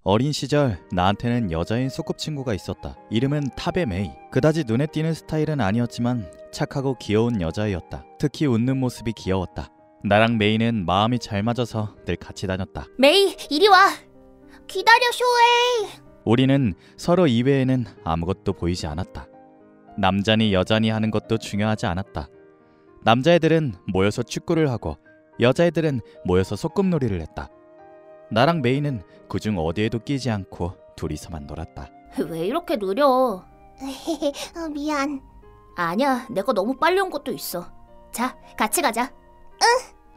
어린 시절 나한테는 여자인 소꿉친구가 있었다. 이름은 타베 메이. 그다지 눈에 띄는 스타일은 아니었지만 착하고 귀여운 여자애였다. 특히 웃는 모습이 귀여웠다. 나랑 메이는 마음이 잘 맞아서 늘 같이 다녔다. 메이, 이리 와. 기다려, 쇼헤이. 우리는 서로 이외에는 아무것도 보이지 않았다. 남자니 여자니 하는 것도 중요하지 않았다. 남자애들은 모여서 축구를 하고 여자애들은 모여서 소꿉놀이를 했다. 나랑 메이는 그중 어디에도 끼지 않고 둘이서만 놀았다. 왜 이렇게 느려? 미안. 아니야, 내가 너무 빨리 온 것도 있어. 자, 같이 가자.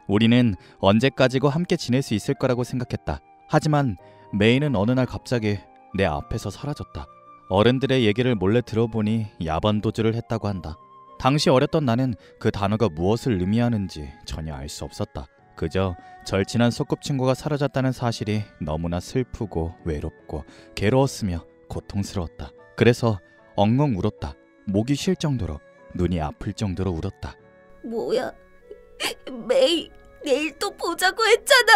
우리는 언제까지고 함께 지낼 수 있을 거라고 생각했다. 하지만 메이는 어느 날 갑자기 내 앞에서 사라졌다. 어른들의 얘기를 몰래 들어보니 야반도주를 했다고 한다. 당시 어렸던 나는 그 단어가 무엇을 의미하는지 전혀 알 수 없었다. 그저 절친한 소꿉친구가 사라졌다는 사실이 너무나 슬프고 외롭고 괴로웠으며 고통스러웠다. 그래서 엉엉 울었다. 목이 쉴 정도로, 눈이 아플 정도로 울었다. 뭐야, 메이, 내일 또 보자고 했잖아.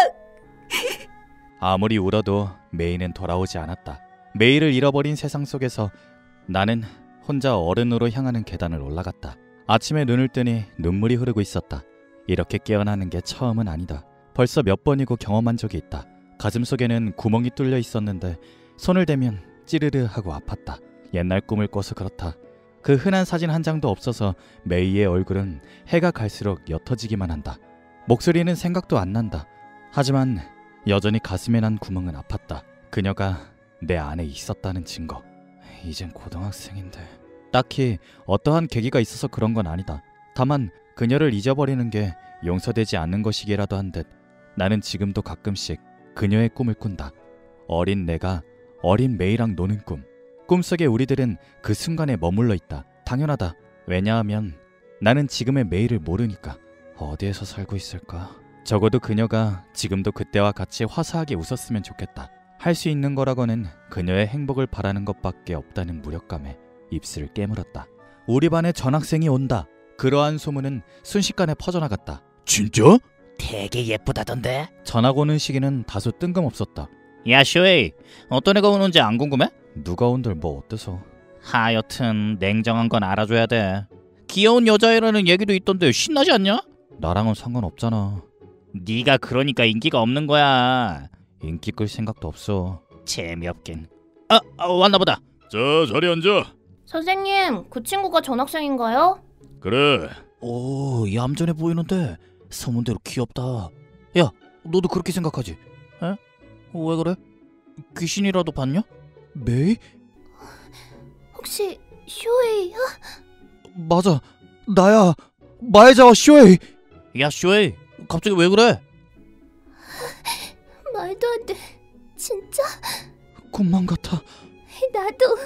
아무리 울어도 메이는 돌아오지 않았다. 메이를 잃어버린 세상 속에서 나는 혼자 어른으로 향하는 계단을 올라갔다. 아침에 눈을 뜨니 눈물이 흐르고 있었다. 이렇게 깨어나는 게 처음은 아니다. 벌써 몇 번이고 경험한 적이 있다. 가슴속에는 구멍이 뚫려 있었는데 손을 대면 찌르르 하고 아팠다. 옛날 꿈을 꿔서 그렇다. 그 흔한 사진 한 장도 없어서 메이의 얼굴은 해가 갈수록 옅어지기만 한다. 목소리는 생각도 안 난다. 하지만 여전히 가슴에 난 구멍은 아팠다. 그녀가 내 안에 있었다는 증거. 이젠 고등학생인데 딱히 어떠한 계기가 있어서 그런 건 아니다. 다만 그녀를 잊어버리는 게 용서되지 않는 것이기라도 한 듯 나는 지금도 가끔씩 그녀의 꿈을 꾼다. 어린 내가 어린 메이랑 노는 꿈. 꿈속의 우리들은 그 순간에 머물러 있다. 당연하다. 왜냐하면 나는 지금의 메이를 모르니까. 어디에서 살고 있을까? 적어도 그녀가 지금도 그때와 같이 화사하게 웃었으면 좋겠다. 할 수 있는 거라고는 그녀의 행복을 바라는 것밖에 없다는 무력감에 입술을 깨물었다. 우리 반에 전학생이 온다. 그러한 소문은 순식간에 퍼져나갔다. 진짜? 되게 예쁘다던데? 전학 오는 시기는 다소 뜬금없었다. 야 쇼헤이, 어떤 애가 오는지 안 궁금해? 누가 온들 뭐 어때서? 하여튼 냉정한 건 알아줘야 돼. 귀여운 여자애라는 얘기도 있던데 신나지 않냐? 나랑은 상관없잖아. 네가 그러니까 인기가 없는 거야. 인기 끌 생각도 없어. 재미없긴. 왔나보다. 자, 자리 앉아. 선생님, 그 친구가 전학생인가요? 그래. 오, 얌전해 보이는데 소문대로 귀엽다. 야, 너도 그렇게 생각하지? 에? 왜 그래? 귀신이라도 봤냐? 메이? 혹시 쇼헤이야? 맞아, 나야. 마에자와 쇼헤이. 야 쇼헤이, 갑자기 왜 그래? 말도 안 돼. 진짜? 꿈만 같아. 나도.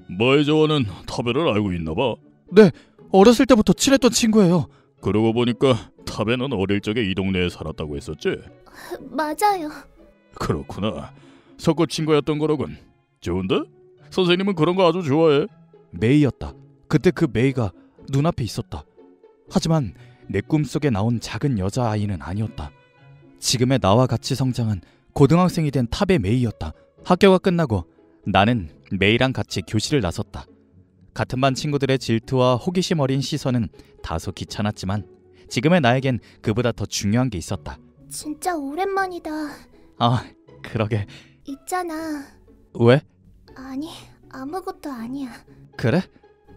마에자와는 타베를 알고 있나봐. 네, 어렸을 때부터 친했던 친구예요. 그러고 보니까 타베는 어릴 적에 이 동네에 살았다고 했었지? 맞아요. 그렇구나. 소꿉친구였던 거로군. 좋은데? 선생님은 그런 거 아주 좋아해. 메이였다. 그때 그 메이가 눈앞에 있었다. 하지만 내 꿈속에 나온 작은 여자아이는 아니었다. 지금의 나와 같이 성장한 고등학생이 된 탑의 메이였다. 학교가 끝나고 나는 메이랑 같이 교실을 나섰다. 같은 반 친구들의 질투와 호기심 어린 시선은 다소 귀찮았지만 지금의 나에겐 그보다 더 중요한 게 있었다. 진짜 오랜만이다. 아, 그러게. 있잖아. 왜? 아니, 아무것도 아니야. 그래?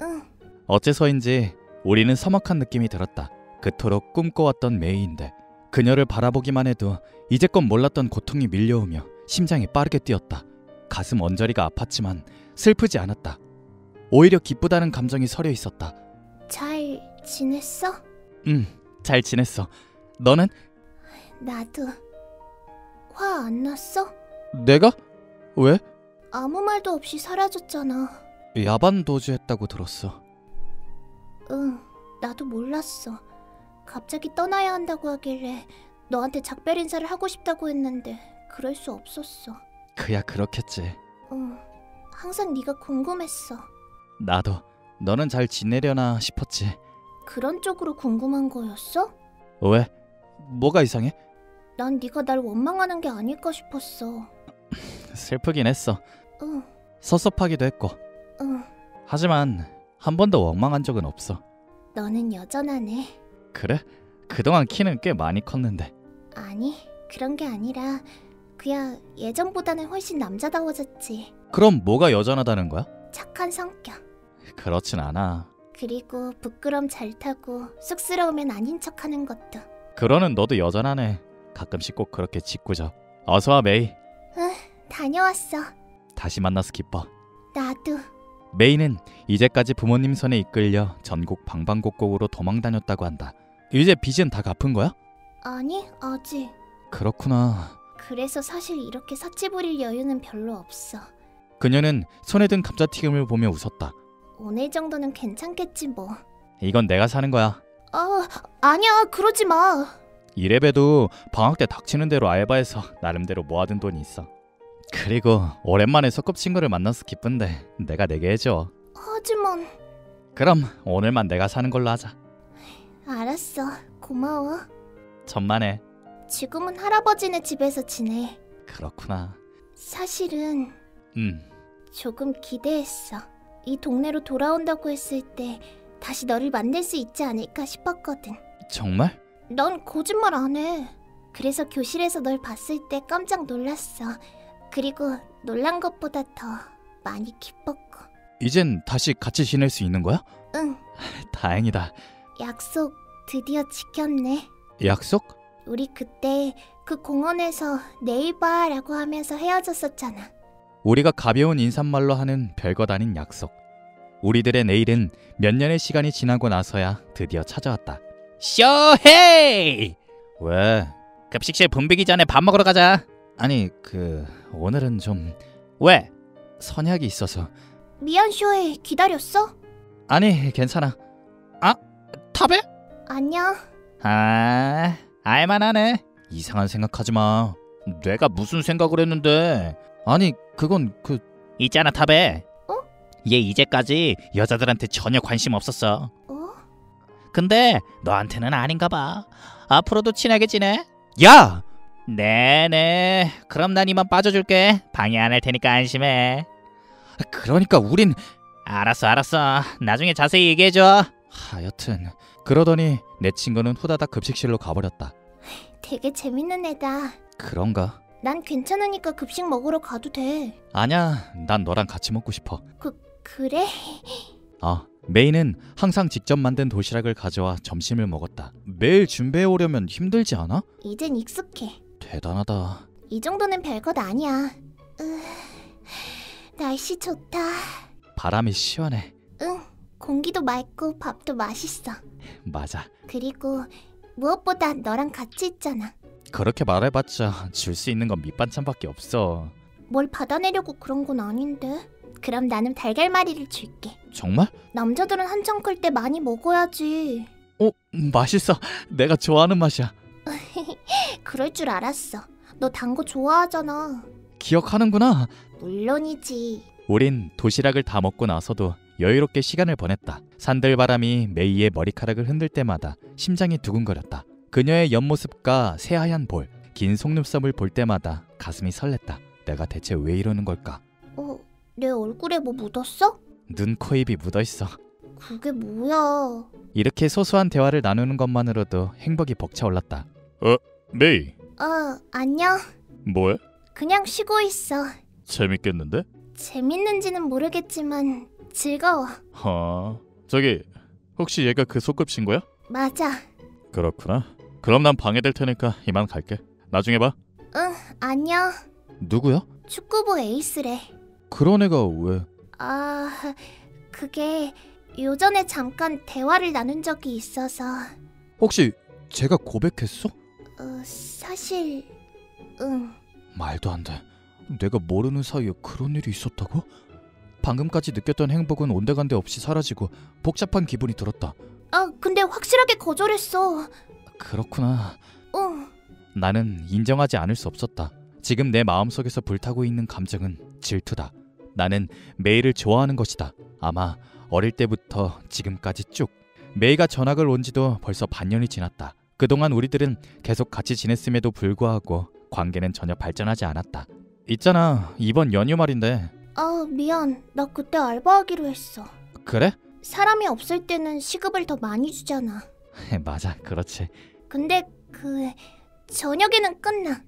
응. 어째서인지 우리는 서먹한 느낌이 들었다. 그토록 꿈꿔왔던 메이인데 그녀를 바라보기만 해도 이제껏 몰랐던 고통이 밀려오며 심장이 빠르게 뛰었다. 가슴 언저리가 아팠지만 슬프지 않았다. 오히려 기쁘다는 감정이 서려 있었다. 잘 지냈어? 잘 지냈어. 너는? 나도. 화 안 났어? 내가? 왜? 아무 말도 없이 사라졌잖아. 야반 도주했다고 들었어. 응, 나도 몰랐어. 갑자기 떠나야 한다고 하길래 너한테 작별 인사를 하고 싶다고 했는데 그럴 수 없었어. 그야 그렇겠지. 응, 항상 네가 궁금했어. 나도 너는 잘 지내려나 싶었지. 그런 쪽으로 궁금한 거였어? 왜? 뭐가 이상해? 난 네가 날 원망하는 게 아닐까 싶었어. 슬프긴 했어. 응, 섭섭하기도 했고. 응. 하지만 한 번도 원망한 적은 없어. 너는 여전하네. 그래? 그동안 키는 꽤 많이 컸는데. 아니, 그런 게 아니라 그야 예전보다는 훨씬 남자다워졌지. 그럼 뭐가 여전하다는 거야? 착한 성격. 그렇진 않아. 그리고 부끄럼 잘 타고 쑥스러우면 아닌 척하는 것도. 그러는 너도 여전하네. 가끔씩 꼭 그렇게 짓궂어. 어서 와 메이. 다녀왔어. 다시 만나서 기뻐. 나도. 메이는 이제까지 부모님 손에 이끌려 전국 방방곡곡으로 도망다녔다고 한다. 이제 빚은 다 갚은 거야? 아니, 아직. 그렇구나. 그래서 사실 이렇게 사치 부릴 여유는 별로 없어. 그녀는 손에 든 감자튀김을 보며 웃었다. 오늘 정도는 괜찮겠지 뭐. 이건 내가 사는 거야. 아니야, 그러지 마. 이래봬도 방학 때 닥치는 대로 알바해서 나름대로 모아둔 돈이 있어. 그리고 오랜만에 소꿉친구를 만나서 기쁜데 내가 내게 해줘. 하지만. 그럼 오늘만 내가 사는 걸로 하자. 알았어, 고마워. 천만에. 지금은 할아버지네 집에서 지내. 그렇구나. 사실은 음. 조금 기대했어. 이 동네로 돌아온다고 했을 때 다시 너를 만날 수 있지 않을까 싶었거든. 정말? 넌 거짓말 안 해. 그래서 교실에서 널 봤을 때 깜짝 놀랐어. 그리고 놀란 것보다 더 많이 기뻤고. 이젠 다시 같이 지낼 수 있는 거야? 응, 다행이다. 약속 드디어 지켰네. 약속? 우리 그때 그 공원에서 내일 봐라고 하면서 헤어졌었잖아. 우리가 가벼운 인사말로 하는 별것 아닌 약속. 우리들의 내일은 몇 년의 시간이 지나고 나서야 드디어 찾아왔다. 쇼헤이! 왜? 급식실 붐비기 전에 밥 먹으러 가자. 아니 오늘은 좀... 왜? 선약이 있어서. 미안 쇼헤이, 기다렸어? 아니 괜찮아. 아? 탑에? 안녕. 아... 알만하네. 이상한 생각하지 마. 내가 무슨 생각을 했는데. 아니 그건 있잖아 탑에. 얘 이제까지 여자들한테 전혀 관심 없었어. 근데 너한테는 아닌가 봐. 앞으로도 친하게 지내. 야! 네네. 그럼 난 이만 빠져줄게. 방해 안 할 테니까 안심해. 그러니까 우린... 알았어. 나중에 자세히 얘기해줘. 하여튼 그러더니 내 친구는 후다닥 급식실로 가버렸다. 되게 재밌는 애다. 그런가? 난 괜찮으니까 급식 먹으러 가도 돼. 아냐, 난 너랑 같이 먹고 싶어. 그래? 메이는 항상 직접 만든 도시락을 가져와 점심을 먹었다. 매일 준비해 오려면 힘들지 않아? 이젠 익숙해. 대단하다. 이 정도는 별것 아니야. 날씨 좋다. 바람이 시원해. 응, 공기도 맑고 밥도 맛있어. 맞아. 그리고 무엇보다 너랑 같이 있잖아. 그렇게 말해봤자 줄 수 있는 건 밑반찬밖에 없어. 뭘 받아내려고 그런 건 아닌데. 그럼 나는 달걀말이를 줄게. 정말? 남자들은 한창 클 때 많이 먹어야지. 맛있어. 내가 좋아하는 맛이야. 그럴 줄 알았어. 너 단 거 좋아하잖아. 기억하는구나. 물론이지. 우린 도시락을 다 먹고 나서도 여유롭게 시간을 보냈다. 산들바람이 메이의 머리카락을 흔들 때마다 심장이 두근거렸다. 그녀의 옆모습과 새하얀 볼, 긴 속눈썹을 볼 때마다 가슴이 설렜다. 내가 대체 왜 이러는 걸까? 내 얼굴에 뭐 묻었어? 눈, 코, 입이 묻어있어. 그게 뭐야? 이렇게 소소한 대화를 나누는 것만으로도 행복이 벅차올랐다. 메이, 안녕. 뭐해? 그냥 쉬고 있어. 재밌겠는데? 재밌는지는 모르겠지만 즐거워. 저기 혹시 얘가 그 소꿉친구야? 맞아. 그렇구나. 그럼 난 방해될 테니까 이만 갈게. 나중에 봐. 응, 안녕. 누구야? 축구부 에이스래. 그런 애가 왜? 그게 요전에 잠깐 대화를 나눈 적이 있어서. 혹시 제가 고백했어? 사실 응. 말도 안 돼. 내가 모르는 사이에 그런 일이 있었다고? 방금까지 느꼈던 행복은 온데간데 없이 사라지고 복잡한 기분이 들었다. 근데 확실하게 거절했어. 그렇구나. 응. 나는 인정하지 않을 수 없었다. 지금 내 마음속에서 불타고 있는 감정은 질투다. 나는 메이를 좋아하는 것이다. 아마 어릴 때부터 지금까지 쭉. 메이가 전학을 온 지도 벌써 반년이 지났다. 그동안 우리들은 계속 같이 지냈음에도 불구하고 관계는 전혀 발전하지 않았다. 있잖아, 이번 연휴 말인데. 아, 미안. 나 그때 알바하기로 했어. 그래? 사람이 없을 때는 시급을 더 많이 주잖아. 맞아, 그렇지. 근데 저녁에는 끝나.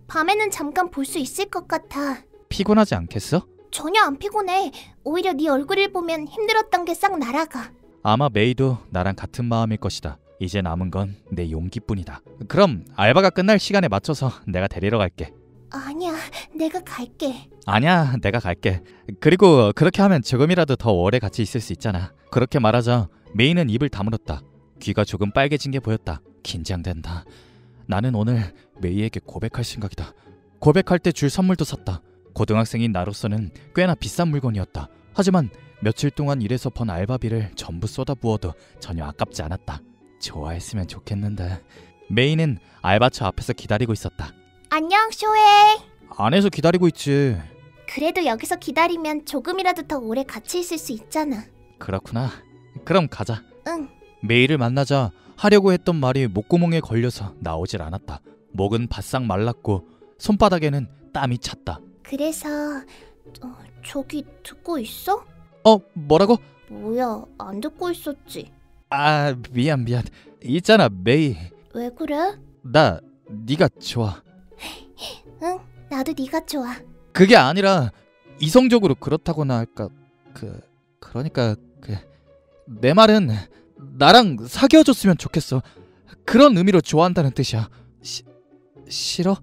밤에는 잠깐 볼 수 있을 것 같아. 피곤하지 않겠어? 전혀 안 피곤해. 오히려 네 얼굴을 보면 힘들었던 게 싹 날아가. 아마 메이도 나랑 같은 마음일 것이다. 이제 남은 건 내 용기뿐이다. 그럼 알바가 끝날 시간에 맞춰서 내가 데리러 갈게. 아니야, 내가 갈게. 아니야, 내가 갈게. 그리고 그렇게 하면 조금이라도 더 오래 같이 있을 수 있잖아. 그렇게 말하자 메이는 입을 다물었다. 귀가 조금 빨개진 게 보였다. 긴장된다. 나는 오늘 메이에게 고백할 생각이다. 고백할 때 줄 선물도 샀다. 고등학생인 나로서는 꽤나 비싼 물건이었다. 하지만 며칠 동안 일해서 번 알바비를 전부 쏟아부어도 전혀 아깝지 않았다. 좋아했으면 좋겠는데. 메이는 알바처 앞에서 기다리고 있었다. 안녕, 쇼헤이. 안에서 기다리고 있지. 그래도 여기서 기다리면 조금이라도 더 오래 같이 있을 수 있잖아. 그렇구나. 그럼 가자. 응. 메이를 만나자 하려고 했던 말이 목구멍에 걸려서 나오질 않았다. 목은 바싹 말랐고 손바닥에는 땀이 찼다. 그래서 저기 듣고 있어? 뭐라고? 뭐야, 안 듣고 있었지. 아, 미안. 있잖아, 메이. 왜 그래? 나 네가 좋아. 응, 나도 네가 좋아. 그게 아니라 이성적으로 그렇다고나 할까. 그러니까 내 말은 나랑 사귀어줬으면 좋겠어. 그런 의미로 좋아한다는 뜻이야. 싫어?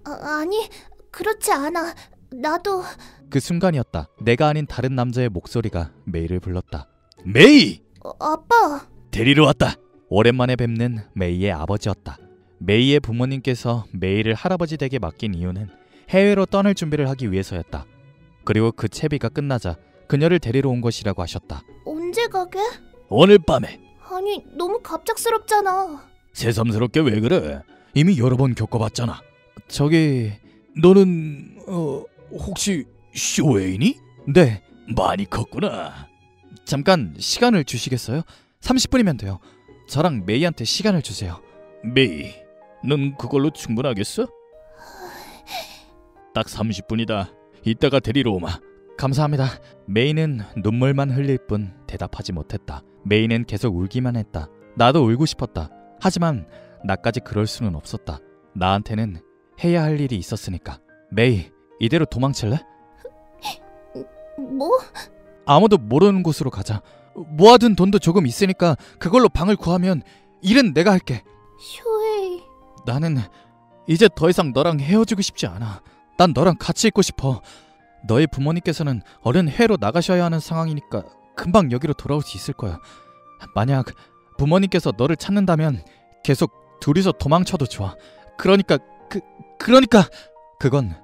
아니, 그렇지 않아. 나도. 그 순간이었다. 내가 아닌 다른 남자의 목소리가 메이를 불렀다. 메이! 아빠. 데리러 왔다. 오랜만에 뵙는 메이의 아버지였다. 메이의 부모님께서 메이를 할아버지 댁에 맡긴 이유는 해외로 떠날 준비를 하기 위해서였다. 그리고 그 채비가 끝나자 그녀를 데리러 온 것이라고 하셨다. 언제 가게? 오늘 밤에. 아니, 너무 갑작스럽잖아. 새삼스럽게 왜 그래? 이미 여러 번 겪어봤잖아. 저기... 너는 혹시 쇼웨인이? 네. 많이 컸구나. 잠깐 시간을 주시겠어요? 30분이면 돼요. 저랑 메이한테 시간을 주세요. 메이, 넌 그걸로 충분하겠어? 딱 30분이다. 이따가 데리러 오마. 감사합니다. 메이는 눈물만 흘릴 뿐 대답하지 못했다. 메이는 계속 울기만 했다. 나도 울고 싶었다. 하지만 나까지 그럴 수는 없었다. 나한테는 해야 할 일이 있었으니까. 메이, 이대로 도망칠래? 뭐? 아무도 모르는 곳으로 가자. 모아둔 돈도 조금 있으니까 그걸로 방을 구하면 일은 내가 할게. 쇼헤이. 나는 이제 더 이상 너랑 헤어지고 싶지 않아. 난 너랑 같이 있고 싶어. 너희 부모님께서는 얼른 해외로 나가셔야 하는 상황이니까 금방 여기로 돌아올 수 있을 거야. 만약 부모님께서 너를 찾는다면 계속 둘이서 도망쳐도 좋아. 그러니까 그건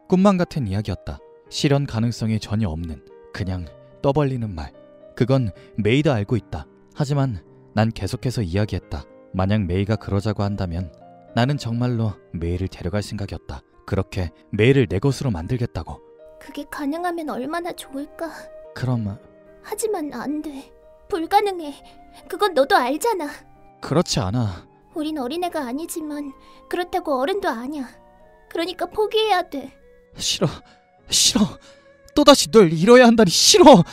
꿈만 같은 이야기였다. 실현 가능성이 전혀 없는 그냥 떠벌리는 말. 그건 메이도 알고 있다. 하지만 난 계속해서 이야기했다. 만약 메이가 그러자고 한다면 나는 정말로 메이를 데려갈 생각이었다. 그렇게 메이를 내 것으로 만들겠다고. 그게 가능하면 얼마나 좋을까. 그럼 하지만 안 돼. 불가능해. 그건 너도 알잖아. 그렇지 않아. 우린 어린애가 아니지만 그렇다고 어른도 아니야. 그러니까 포기해야 돼. 싫어. 또다시 널 잃어야 한다니 싫어.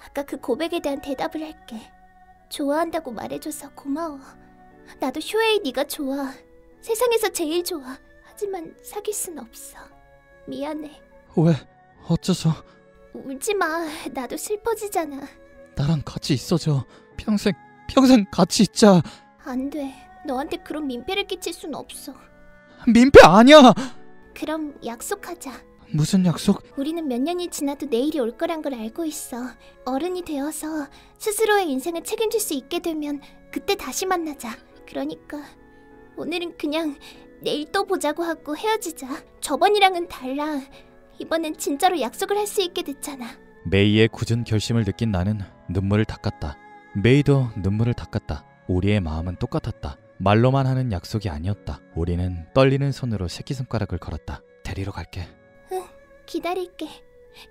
아까 그 고백에 대한 대답을 할게. 좋아한다고 말해줘서 고마워. 나도 쇼헤이 네가 좋아. 세상에서 제일 좋아. 하지만 사귈 순 없어. 미안해. 왜? 어째서? 울지 마. 나도 슬퍼지잖아. 나랑 같이 있어줘. 평생 같이 있자. 안 돼. 너한테 그런 민폐를 끼칠 순 없어. 민폐 아니야. 그럼 약속하자. 무슨 약속? 우리는 몇 년이 지나도 내일이 올 거란 걸 알고 있어. 어른이 되어서 스스로의 인생을 책임질 수 있게 되면 그때 다시 만나자. 그러니까 오늘은 그냥 내일 또 보자고 하고 헤어지자. 저번이랑은 달라. 이번엔 진짜로 약속을 할 수 있게 됐잖아. 메이의 굳은 결심을 느낀 나는 눈물을 닦았다. 메이도 눈물을 닦았다. 우리의 마음은 똑같았다. 말로만 하는 약속이 아니었다. 우리는 떨리는 손으로 새끼손가락을 걸었다. 데리러 갈게. 응, 기다릴게.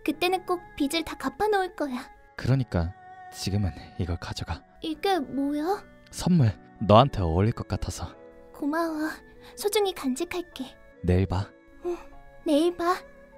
그때는 꼭 빚을 다 갚아놓을 거야. 그러니까 지금은 이걸 가져가. 이게 뭐야? 선물. 너한테 어울릴 것 같아서. 고마워. 소중히 간직할게. 내일 봐. 내일 봐.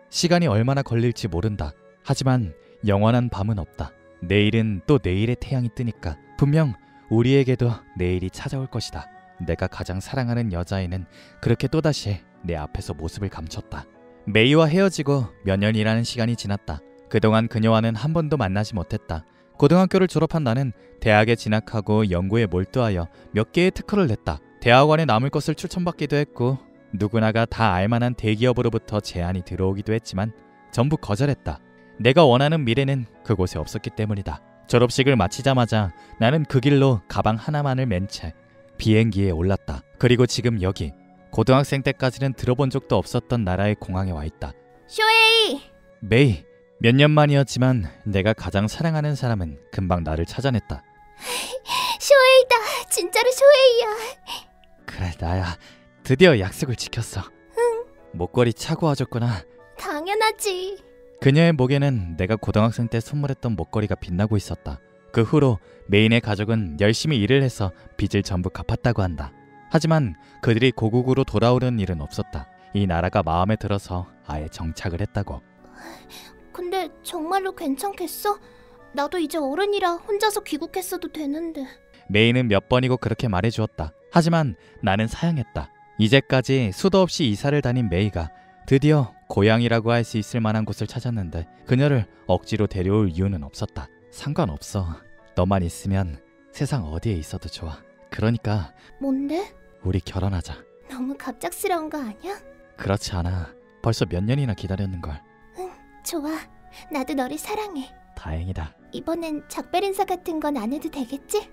시간이 얼마나 걸릴지 모른다. 하지만 영원한 밤은 없다. 내일은 또 내일의 태양이 뜨니까 분명 우리에게도 내일이 찾아올 것이다. 내가 가장 사랑하는 여자애는 그렇게 또다시 내 앞에서 모습을 감췄다. 메이와 헤어지고 몇 년이라는 시간이 지났다. 그동안 그녀와는 한 번도 만나지 못했다. 고등학교를 졸업한 나는 대학에 진학하고 연구에 몰두하여 몇 개의 특허를 냈다. 대학원에 남을 것을 추천받기도 했고 누구나가 다 알만한 대기업으로부터 제안이 들어오기도 했지만 전부 거절했다. 내가 원하는 미래는 그곳에 없었기 때문이다. 졸업식을 마치자마자 나는 그 길로 가방 하나만을 맨 채 비행기에 올랐다. 그리고 지금 여기 고등학생 때까지는 들어본 적도 없었던 나라의 공항에 와 있다. 쇼헤이! 메이, 몇 년 만이었지만 내가 가장 사랑하는 사람은 금방 나를 찾아냈다. 쇼헤이다. 진짜로 쇼헤이야. 그래, 나야. 드디어 약속을 지켰어. 목걸이 차고 와줬구나. 당연하지. 그녀의 목에는 내가 고등학생 때 선물했던 목걸이가 빛나고 있었다. 그 후로 메인의 가족은 열심히 일을 해서 빚을 전부 갚았다고 한다. 하지만 그들이 고국으로 돌아오려는 일은 없었다. 이 나라가 마음에 들어서 아예 정착을 했다고. 근데 정말로 괜찮겠어? 나도 이제 어른이라 혼자서 귀국했어도 되는데. 메이는 몇 번이고 그렇게 말해주었다. 하지만 나는 사양했다. 이제까지 수도 없이 이사를 다닌 메이가 드디어 고향이라고 할 수 있을 만한 곳을 찾았는데 그녀를 억지로 데려올 이유는 없었다. 상관없어. 너만 있으면 세상 어디에 있어도 좋아. 그러니까 뭔데? 우리 결혼하자. 너무 갑작스러운 거 아니야? 그렇지 않아. 벌써 몇 년이나 기다렸는걸. 좋아. 나도 너를 사랑해. 다행이다. 이번엔 작별 인사 같은 건 안 해도 되겠지?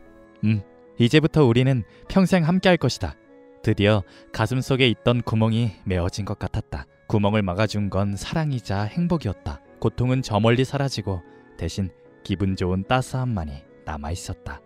이제부터 우리는 평생 함께할 것이다. 드디어 가슴속에 있던 구멍이 메어진 것 같았다. 구멍을 막아준 건 사랑이자 행복이었다. 고통은 저 멀리 사라지고 대신 기분 좋은 따스함만이 남아있었다.